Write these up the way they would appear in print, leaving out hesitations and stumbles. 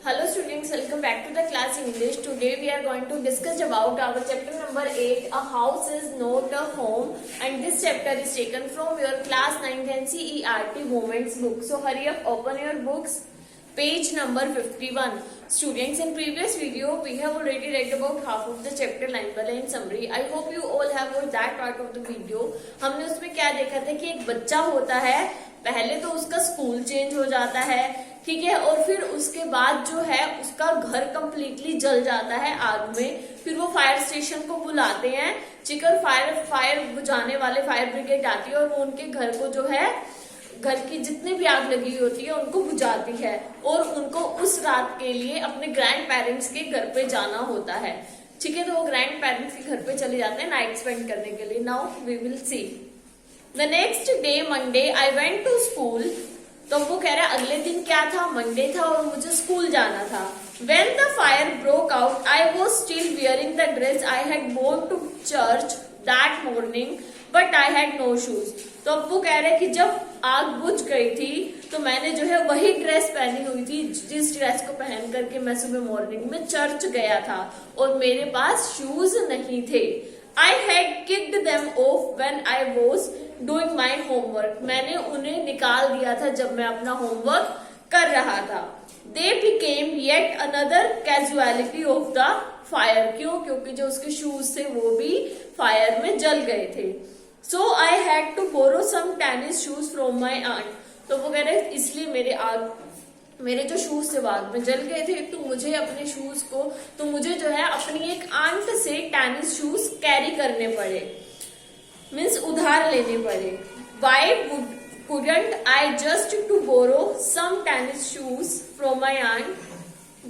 Hello students, welcome back to the class in English. Today we are going to discuss about our chapter number 8, A House is Not a Home, and this chapter is taken from your class 9th NCERT Moments book. So hurry up, open your books, page number 51. Students, in previous video we have already read about half of the chapter line by line summary. I hope you all have watched that part of the video. हमने उसमें क्या देखा था कि एक बच्चा होता है, पहले तो उसका स्कूल चेंज हो जाता है, ठीक है, और फिर उसके बाद जो है उसका घर कंप्लीटली जल जाता है आग में। फिर वो फायर स्टेशन को बुलाते हैं, चिकर फायर बुझाने वाले फायर ब्रिगेड आती है और वो उनके घर को जो है, घर की जितने भी आग लगी हुई होती है उनको बुझाती है और उनको उस रात के लिए अपने ग्रैंड पेरेंट्स के घर पे जाना होता है, ठीक है। तो वो ग्रैंड पेरेंट्स के घर पे चले जाते हैं नाइट स्पेंड करने के लिए। Now we will see the next day Monday I went to school. तो वो कह रहा है अगले दिन क्या था, मंडे था और मुझे स्कूल जाना था। When the fire broke out, I was still wearing the dress I had worn to church that morning, but I had no shoes. तो अब वो कह रहे हैं कि जब आग बुझ गई थी तो मैंने जो है वही ड्रेस पहनी हुई थी जिस ड्रेस को पहन करके मैं सुबह मॉर्निंग में चर्च गया था और मेरे पास शूज नहीं थे। I had kicked them off when I was doing my homework. मैंने उन्हें निकाल दिया था जब मैं अपना होमवर्क कर रहा था। They became yet another casualty of the fire. क्यों? क्योंकि जो उसके शूज थे वो भी फायर में जल गए थे। So I had to borrow some tennis shoes from my aunt. तो वो कह रहे इसलिए मेरे जो शूज थे आग में जल गए थे, तो मुझे अपने शूज को मुझे जो है अपनी एक आंट से टेनिस शूज कैरी करने पड़े, मीन्स उधार लेने पड़े। Why couldn't I just to borrow some tennis shoes from my aunt?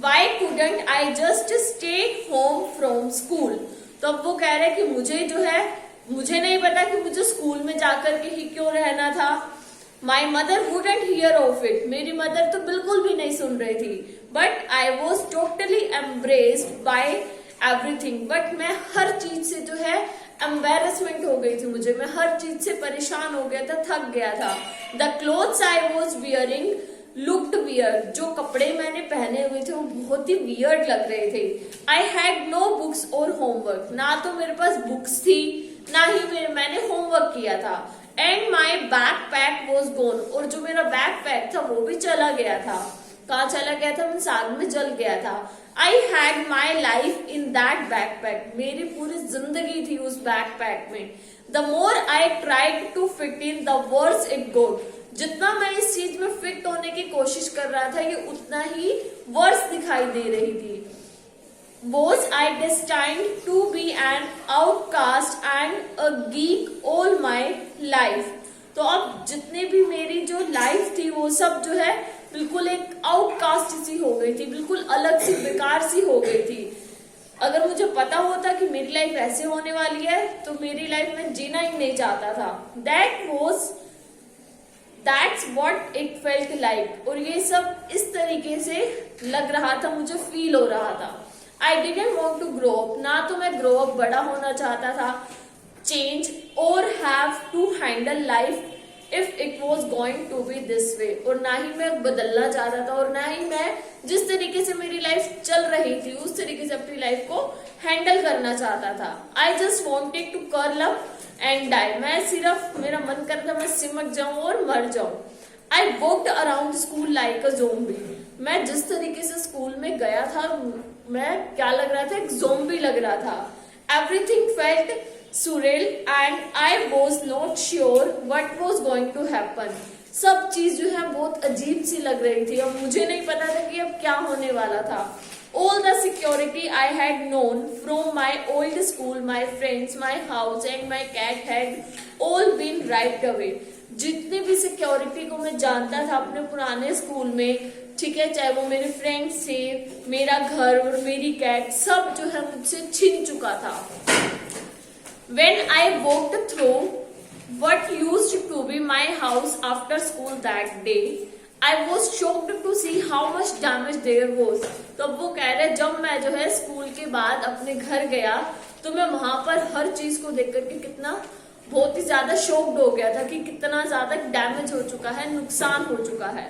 Why couldn't I just stay home from school? तो अब वो कह रहे कि मुझे नहीं पता कि मुझे स्कूल में जाकर के ही क्यों रहना था। My mother wouldn't hear of it. मेरी मदर तो बिल्कुल भी नहीं सुन रही थी। But I was totally embarrassed by everything. But मैं हर चीज से जो है एम्बेरसमेंट हो गई थी, मैं हर चीज से परेशान हो गया था, थक गया था। The clothes I was wearing looked weird. जो कपड़े मैंने पहने हुए थे वो बहुत ही वियर्ड लग रहे थे। I had no books or homework. ना तो मेरे पास बुक्स थी ना ही मैंने होमवर्क किया था। And my backpack was gone. और जो मेरा बैकपैक था वो भी चला गया था। कहाँ चला गया था? मैं आग में जल गया था। I had my life in that backpack. मेरी पूरी जिंदगी थी उस बैकपैक में। The more I tried to fit in the worse it got. जितना मैं इस चीज में फिट होने की कोशिश कर रहा था ये उतना ही वर्स दिखाई दे रही थी। Was I destined to be an outcast and a geek all my life? तो अब जितने भी मेरी जो लाइफ थी वो सब जो है बिल्कुल एक आउटकास्ट सी हो गई थी, बिल्कुल अलग सी बेकार सी हो गई थी। अगर मुझे पता होता कि मेरी लाइफ ऐसे होने वाली है तो मेरी लाइफ में जीना ही नहीं चाहता था। That's what it felt like. और ये सब इस तरीके से लग रहा था, मुझे फील हो रहा था। I didn't want to grow up. ना तो मैं grow up बड़ा होना चाहता था, change or have to handle life if it was going to be this way. और ना ही मैं बदलना चाहता था और ना ही मैं जिस तरीके से मेरी लाइफ चल रही थी उस तरीके से अपनी लाइफ को हैंडल करना चाहता था। I just wanted to curl up and die. मैं सिर्फ मेरा मन करता मैं सिमट जाऊं और मर जाऊं। I walked around school like a zombie. मैं जिस तरीके से स्कूल में गया था मैं क्या लग रहा था, एक ज़ोंबी लग रहा था। Everything felt surreal and I was not sure what was going to happen. सब चीज जो है बहुत अजीब सी लग रही थी, अब मुझे नहीं पता था कि अब क्या होने वाला था। All the security I had known from my old school, my friends, my house and my cat had all been wiped away. जितने भी सिक्योरिटी को मैं जानता था अपने पुराने स्कूल में, ठीक है, चाहे वो मेरे फ्रेंड्स थे, मेरा घर और मेरी कैट, सब जो है मुझसे छिन चुका था। When I walked through what used to be my house after school that day, I was shocked to see how much damage there was. तो वो कह रहे जब मैं जो है स्कूल के बाद अपने घर गया तो मैं वहां पर हर चीज को देख करके कितना बहुत ही ज्यादा शॉक्ड हो गया था कि कितना ज्यादा डैमेज हो चुका है, नुकसान हो चुका है।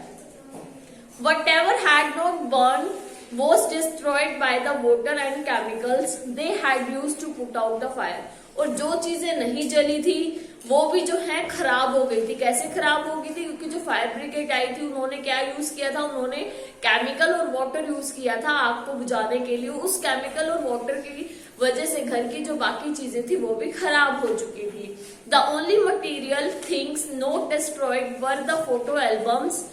Whatever had not burned was destroyed by the water and chemicals they had used to put out the fire. और जो चीजें नहीं जली थी वो भी जो है खराब हो गई थी. कैसे खराब हो गई थी? क्योंकि जो फायर ब्रिगेड आई थी उन्होंने क्या यूज किया था, उन्होंने केमिकल और वाटर यूज किया था आग को बुझाने के लिए. उस केमिकल और वाटर की वजह से घर की जो बाकी चीजें थी वो भी खराब हो चुकी थी. The only material things not destroyed were the photo albums,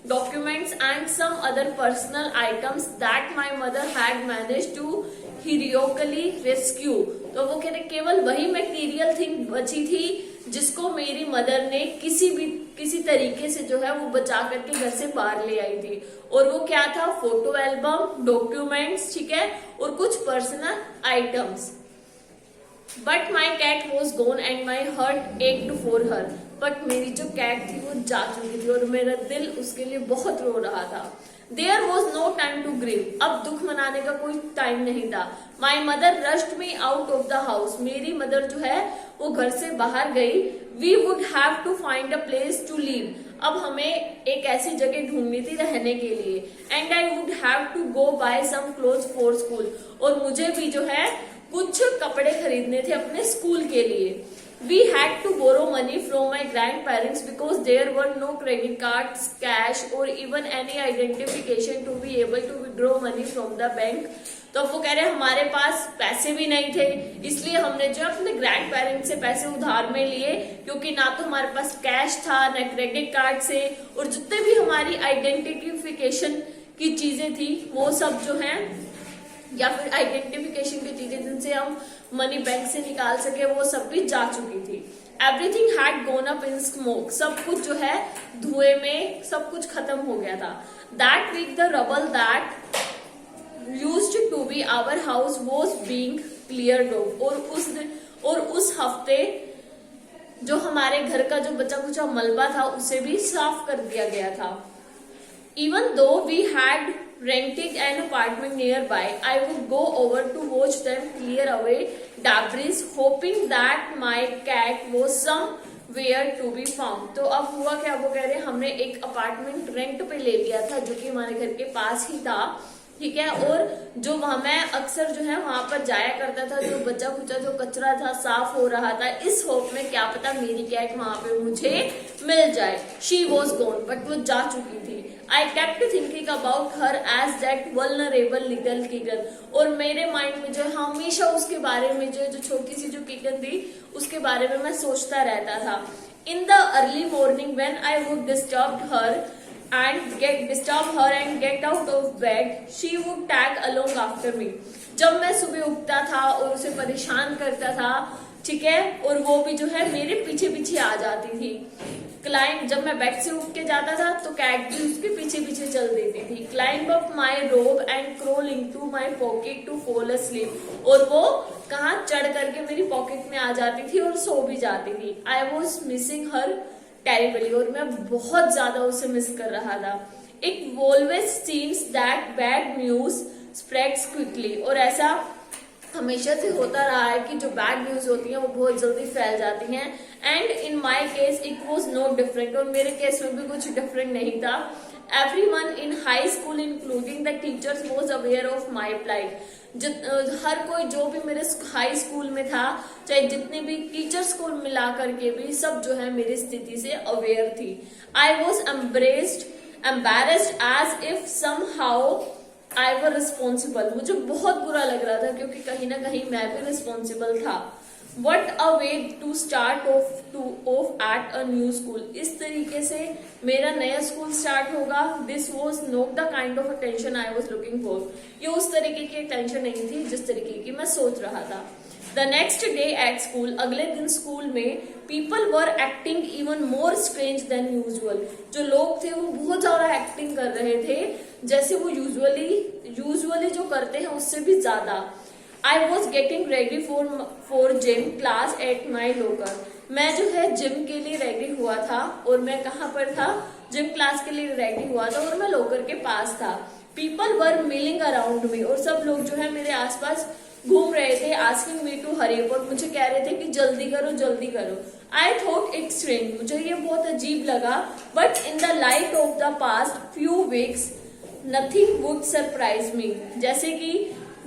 documents and some other personal items that my mother had managed to heroically rescue. तो वो कह रहे केवल वही मटेरियल थिंग बची थी जिसको मेरी मदर ने किसी तरीके से जो है वो बचा करके घर से बाहर ले आई थी. और वो क्या था? फोटो एल्बम, डॉक्यूमेंट्स, ठीक है, और कुछ personal items. But my cat was gone and my heart ached for her. But मेरी जो कैट थी वो जा चुकी थी और मेरा दिल उसके लिए बहुत रो रहा था. There was no time to grieve. अब दुख मनाने का कोई टाइम नहीं था. My mother rushed me out of the house. मेरी मदर जो है वो घर से बाहर गई. We would have to find a place to live. अब हमें एक ऐसी जगह ढूंढनी थी रहने के लिए. And I would have to go buy some clothes for school. और मुझे भी जो है कुछ कपड़े खरीदने थे अपने स्कूल के लिए. We had to borrow money from my grandparents because there were no credit cards, cash or even any identification to be able to withdraw money from the bank. तो वो कह रहे हमारे पास पैसे भी नहीं थे, इसलिए हमने जो अपने ग्रैंड पेरेंट्स से पैसे उधार में लिए, क्योंकि ना तो हमारे पास कैश था ना क्रेडिट कार्ड से, और जितने भी हमारी आइडेंटिफिकेशन की चीजें थी वो सब जो है, या फिर आइडेंटिफिकेशन की चीजें जिनसे हम मनी बैंक से निकाल सके, वो सब भी जा चुकी थी. Everything had gone up in smoke. सब कुछ जो है धुएं में सब कुछ खत्म हो गया था. That week the rubble that used to be our house was being cleared off. और उस हफ्ते जो हमारे घर का जो बचा कुचा मलबा था उसे भी साफ कर दिया गया था. Even though we had rented an apartment nearby, I would go over to watch them clear away debris, hoping that my cat was somewhere to be found. तो अब हुआ क्या? वो कह रहे हमने एक अपार्टमेंट रेंट पे ले लिया था जो कि हमारे घर के पास ही था, ठीक है, और जो वहां मैं अक्सर जो है वहां पर जाया करता था, जो बचा कुचा जो कचरा था साफ हो रहा था, इस होप में क्या पता मेरी कैट वहां पे मुझे मिल जाए. She was gone. बट वो जा चुकी थी. I kept thinking about her as that vulnerable little kitten. और मेरे माइंड में जो हमेशा उसके बारे में जो छोटी सी जो किटन थी उसके बारे में मैं सोचता रहता था. In the early morning when I would disturb her and disturb her and get out of bed, she would tag along after me. जब मैं सुबह उठता था और उसे परेशान करता था, ठीक है, और वो भी जो है मेरे पीछे पीछे आ जाती थी. क्लाइंब, जब मैं बेड से उठ के जाता था तो कैट भी उसके पीछे पीछे चल देती थी. Climb up my robe and crawl into my pocket to fall asleep. और वो कहाँ चढ़ करके मेरी पॉकेट में आ जाती थी और सो भी जाती थी. I was missing her terribly. और मैं बहुत ज्यादा उसे मिस कर रहा था. It always seems that bad news spreads quickly. और ऐसा हमेशा से होता रहा है कि जो बैड न्यूज होती है वो बहुत जल्दी फैल जाती हैं. And in my case it was no different. और मेरे केस में भी कुछ डिफरेंट नहीं था. Everyone in high school including the teachers was aware of my plight. हर कोई जो भी मेरे हाई स्कूल में था, चाहे जितने भी टीचर्स को मिला करके भी सब जो है मेरी स्थिति से अवेयर थी. I was embarrassed as if somehow I was responsible. मुझे बहुत बुरा लग रहा था क्योंकि कहीं ना कहीं मैं भी रिस्पॉन्सिबल था. What a way to start off at a new school. इस तरीके से मेरा नया स्कूल स्टार्ट होगा. This was not the kind of attention I was looking for. ये उस तरीके की टेंशन नहीं थी जिस तरीके की मैं सोच रहा था. The next day at school, अगले दिन स्कूल में people were acting even more strange than usual. जो लोग थे वो बहुत ज्यादा एक्टिंग कर रहे थे जैसे वो यूजुअली जो करते हैं उससे भी ज्यादा. I was getting ready for gym class at my locker. मैं जो है जिम के लिए रेडी हुआ था. और मैं कहाँ पर था? जिम क्लास के लिए रेडी हुआ था और मैं लोकर के पास था. People were milling around me. और सब लोग जो है मेरे आसपास घूम रहे थे. Asking me to hurry up. और मुझे कह रहे थे कि जल्दी करो जल्दी करो. I thought it strange. मुझे ये बहुत अजीब लगा. But in the light of the past few weeks nothing would surprise me. जैसे कि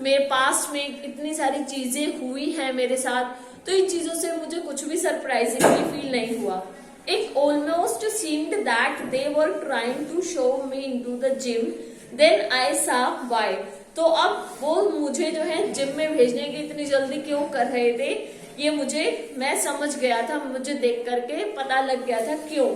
मेरे पास में इतनी सारी चीजें हुई हैं मेरे साथ, तो इन चीजों से मुझे कुछ भी सरप्राइजिंगली फील नहीं हुआ। It almost seemed that they were trying to show me into the gym, then I saw why. तो अब वो मुझे जो है जिम में भेजने की इतनी जल्दी क्यों कर रहे थे, ये मैं समझ गया था, मुझे देख करके पता लग गया था क्यों।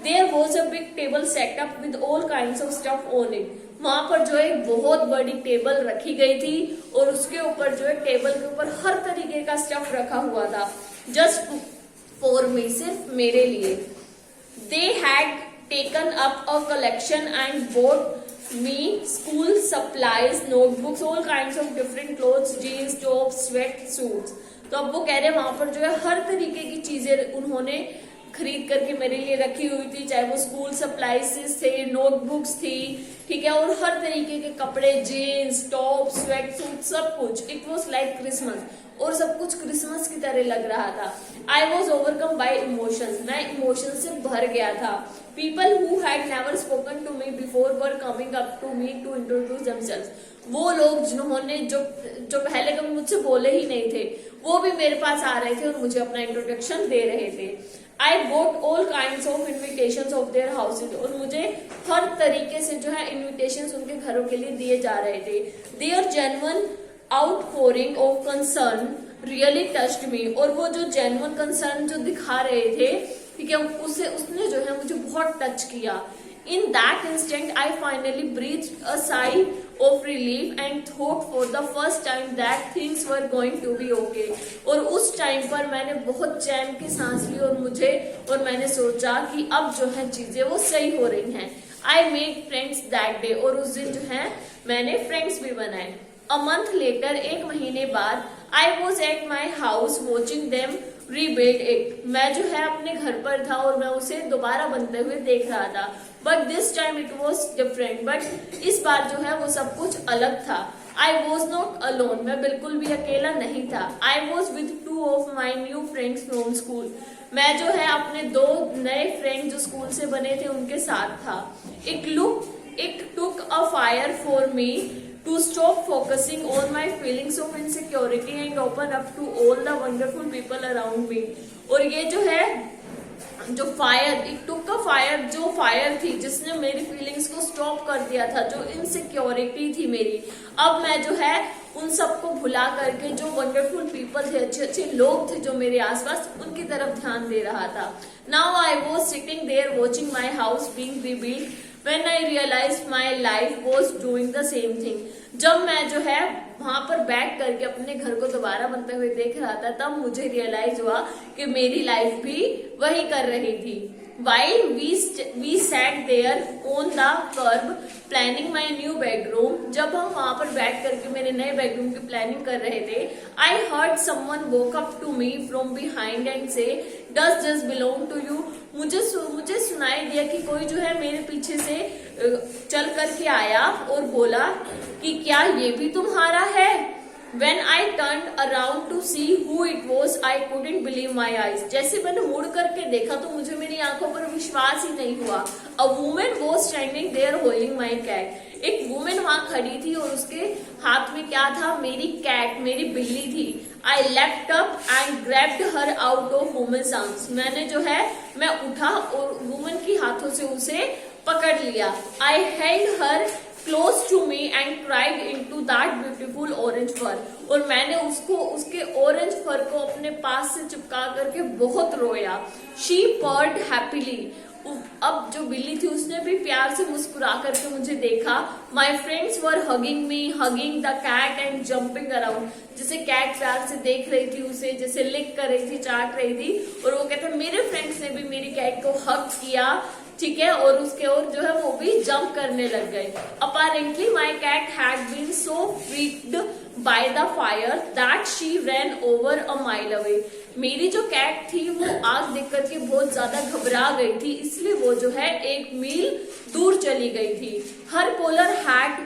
There was a big table set up with all kind of stuff on it. वहां पर जो है बहुत बड़ी टेबल रखी गई थी और उसके ऊपर जो है टेबल के ऊपर हर तरीके का स्टफ रखा हुआ था, जस्ट फॉर मी, सिर्फ मेरे लिए। They had taken up a collection and bought me school supplies, notebooks, all kind of different clothes, jeans, top, sweat suits. तो अब वो कह रहे हैं वहां पर जो है हर तरीके की चीजें उन्होंने खरीद करके मेरे लिए रखी हुई थी, चाहे वो स्कूल सप्लाईज थे, नोटबुक्स थी, ठीक है, और हर तरीके के कपड़े, जीन्स, टॉप, स्वेट सूट, सब कुछ। इट वॉज लाइक क्रिसमस, और सब कुछ क्रिसमस की तरह लग रहा था। I was overcome by emotions, मैं इमोशन से भर गया था। People who had never spoken to me before were coming up to me to introduce themselves. वो लोग जिन्होंने जो पहले कभी मुझसे बोले ही नहीं थे, वो भी मेरे पास आ रहे थे और मुझे अपना इंट्रोडक्शन दे रहे थे। I got all kind of invitation of their houses, और मुझे हर तरीके से जो है इन्विटेशन उनके घरों के लिए दिए जा रहे थे। Their genuine outpouring of concern really touched me, और वो जो जेन्युइन कंसर्न जो दिखा रहे थे, ठीक है, उसने जो है मुझे बहुत टच किया। In that instant, I finally breathed a sigh of relief and thought for the first time that things were going to be okay. और उस टाइम पर मैंने बहुत चैन की सांस ली और मैंने सोचा कि अब जो है चीजें वो सही हो रही हैं। I made friends that day, और उस दिन जो है मैंने फ्रेंड्स भी बनाए। A month later, एक महीने बाद, I was at my house watching them rebuild it. मैं जो है अपने घर पर था और मैं उसे दोबारा बनते हुए देख रहा था। But this time it was different. But इस बार जो है वो सब कुछ अलग था। I was not alone. मैं बिल्कुल भी अकेला नहीं था। I was with two of my new friends from school. मैं जो है अपने 2 नए फ्रेंड जो स्कूल से बने थे उनके साथ था। It took a fire for me to stop focusing on my feelings of insecurity and open up to all the wonderful people around me. और ये जो है जो fire, it took a fire, जो फायर थी जिसने मेरी फीलिंग्स को स्टॉप कर दिया था, जो इनसिक्योरिटी थी मेरी, अब मैं जो है उन सबको भुला करके जो वंडरफुल पीपल थे, अच्छे अच्छे लोग थे जो मेरे आसपास, उनकी तरफ ध्यान दे रहा था। Now I was sitting there watching my house being rebuilt when I realized my life was doing the same thing. जब मैं जो है वहां पर बैठ करके अपने घर को दोबारा बनते हुए देख रहा था, तब मुझे रियलाइज हुआ कि मेरी लाइफ भी वही कर रही थी। While we sat there on the curb planning my new bedroom, जब हम वहां पर बैठ करके मेरे नए बेडरूम की प्लानिंग कर रहे थे, I heard someone walk up to me from behind and say, "Does this belong to you?" मुझे सुनाई दिया कि कोई जो है मेरे पीछे से चल करके आया और बोला कि क्या ये भी तुम्हारा है? When I turned around to see who it was, I couldn't believe my eyes. जैसे मैंने मुड़ करके देखा तो मुझे मेरी आंखों पर विश्वास ही नहीं हुआ। A woman was standing there holding my cat. एक वुमेन वहां खड़ी थी और उसके हाथ में क्या था? मेरी कैट, मेरी बिल्ली थी। I leapt up and grabbed her out of woman's arms. मैं उठा और वुमन की हाथों से उसे पकड़ लिया। I held her close to me and cried into that beautiful orange fur. और मैंने उसके ऑरेंज फर को अपने पास से चिपका करके बहुत रोया। She purred happily. अब जो बिल्ली थी उसने भी प्यार से मुस्कुरा करके मुझे देखा। My friends were hugging me, hugging the cat and jumping around. जैसे कैट प्यार से देख रही थी उसे, जैसे लिक कर रही थी, चाट रही थी, और वो कहते मेरे फ्रेंड्स ने भी मेरी कैट को हग किया, ठीक है, और उसके और जो है वो भी जंप करने लग गए। Apparently my cat had been so freaked by the fire that she ran over a mile away. मेरी जो कैट थी वो आग देख करके बहुत ज्यादा घबरा गई थी, इसलिए वो जो है 1 मील दूर चली गई थी। Her collar had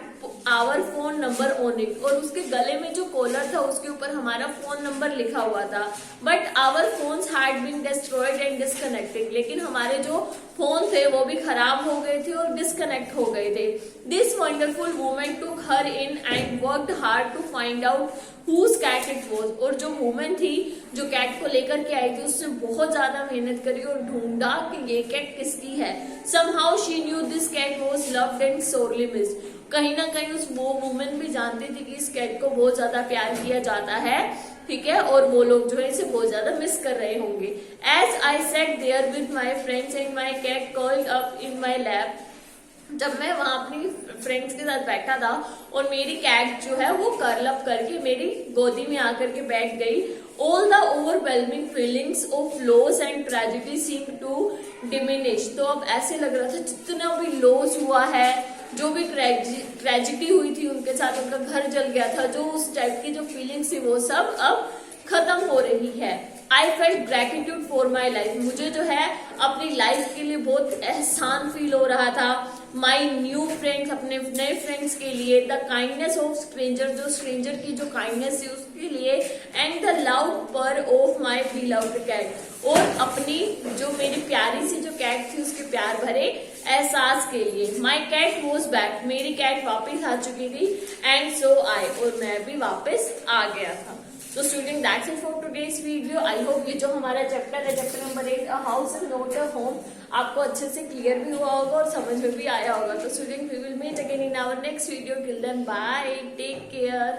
our phone number on it, और उसके गले में जो कॉलर था उसके ऊपर हमारा फोन नंबर लिखा हुआ था। But our phones had been destroyed and disconnected, लेकिन हमारे जो फोन थे वो भी खराब हो गए थे और डिस्कनेक्ट हो गए थे। This wonderful woman took her in and worked hard to find out whose cat it was, और जो वुमन थी जो कैट को लेकर के आई थी उसने बहुत ज्यादा मेहनत करी और ढूंढा कि ये कैट किसकी है। somehow she knew this cat was loved and sorely missed, कहीं ना कहीं वो वुमन भी जानती थी कि इस कैट को बहुत ज्यादा प्यार किया जाता है, ठीक है, और वो लोग जो है इसे बहुत ज्यादा मिस कर रहे होंगे। As I sat there with my friends and my cat curled up in my lap, जब मैं वहां अपनी फ्रेंड्स के साथ बैठा था और मेरी कैट जो है वो कर्ल अप करके मेरी गोदी में आकर के बैठ गई। All the overwhelming feelings of loss and tragedy seem to diminish, तो अब ऐसे लग रहा था जितना भी लॉस हुआ है, जो भी ट्रेजेडी हुई थी उनके साथ, उनका घर जल गया था, जो उस टाइप की जो फीलिंग्स थी वो सब अब खत्म हो रही है। I felt gratitude for my life, मुझे जो है अपनी लाइफ के लिए बहुत एहसान फील हो रहा था। माई न्यू फ्रेंड्स, अपने नए फ्रेंड्स के लिए, द काइंडनेस ऑफ स्ट्रेंजर, जो स्ट्रेंजर की जो काइंडनेस थी उसके लिए, एंड द लव पर ऑफ माई बिलव्ड कैट, और अपनी जो मेरी प्यारी सी जो कैट थी उसके प्यार भरे एहसास के लिए। माई कैट वॉज बैक, मेरी कैट वापस आ चुकी थी, एंड सो आई, और मैं भी वापस आ गया था। तो student that's it for today's video. I hope ये जो हमारा चैप्टर है, chapter number 8 a house is not a home, आपको अच्छे से क्लियर भी हुआ होगा और समझ में भी आया होगा। तो student we will meet again in our next video, till then bye, take care.